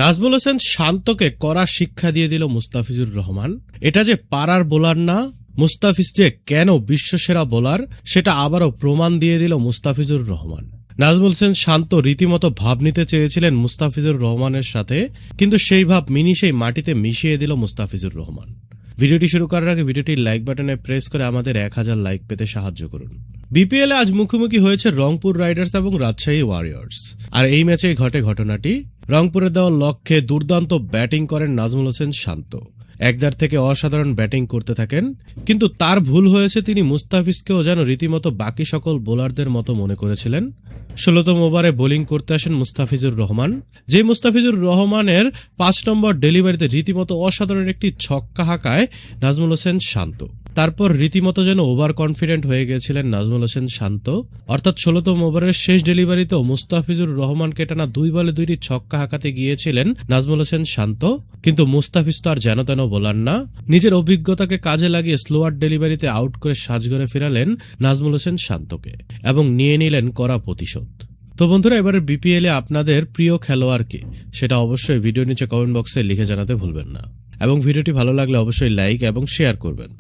নাজমুল হোসেন শান্তকে কড়া শিক্ষা দিয়ে দিল মুস্তাফিজুর রহমান। এটা যে পাড়ার বোলার না, মুস্তাফিজ যে কেন বিশ্বসেরা বোলার সেটা আবারও প্রমাণ দিয়ে দিল মুস্তাফিজুর রহমান। নাজমুল হোসেন শান্ত রীতিমতো ভাব নিতে চেয়েছিলেন মুস্তাফিজুর রহমানের সাথে, কিন্তু সেই ভাব মিনিশেই মাটিতে মিশিয়ে দিল মুস্তাফিজুর রহমান। ভিডিওটি শুরু করার আগে ভিডিওটির লাইক বাটনে প্রেস করে আমাদের 1000 লাইক পেতে সাহায্য করুন। বিপিএল আজ মুখোমুখি হয়েছে রংপুর রাইডার্স এবং রাজশাহী ওয়ারিয়র্স। আর এই ম্যাচেই ঘটে ঘটনাটি। রংপুরের দেওয়া লক্ষ্যে দুর্দান্ত ব্যাটিং করেন নাজমুল হোসেন শান্ত। একদার থেকে অসাধারণ ব্যাটিং করতে থাকেন, কিন্তু তার ভুল হয়েছে তিনি মুস্তাফিজকেও যেন রীতিমতো বাকি সকল বোলারদের মতো মনে করেছিলেন। 16তম ওভারে বোলিং করতে আসেন মুস্তাফিজুর রহমান। যে মুস্তাফিজুর রহমানের 5 নম্বর ডেলিভারিতে রীতিমতো অসাধারণ একটি ছক্কা হাঁকায় নাজমুল হোসেন শান্ত। তারপর রীতিমতো যেন ওভার কনফিডেন্ট হয়ে গেছিলেন নাজমুল হোসেন শান্ত। অর্থাৎ 16তম ওভারের শেষ ডেলিভারিতেও মুস্তাফিজুর রহমানকে টানা 2 বলে 2টি ছক্কা হাঁকাতে গিয়েছিলেন নাজমুল হোসেন শান্ত, কিন্তু মুস্তাফিজ তো আর যেন তেন বোলার না। নিজের অভিজ্ঞতাকে কাজে লাগিয়ে স্লোয়ার ডেলিভারিতে আউট করে সাজঘরে ফেরালেন নাজমুল হোসেন শান্তকে এবং নিয়ে নিলেন কড়া প্রতিশোধ। তো বন্ধুরা, এবারে বিপিএলে আপনাদের প্রিয় খেলোয়াড় কে সেটা অবশ্যই ভিডিও নিচে কমেন্ট বক্সে লিখে জানাতে ভুলবেন না, এবং ভিডিওটি ভালো লাগলে অবশ্যই লাইক এবং শেয়ার করবেন।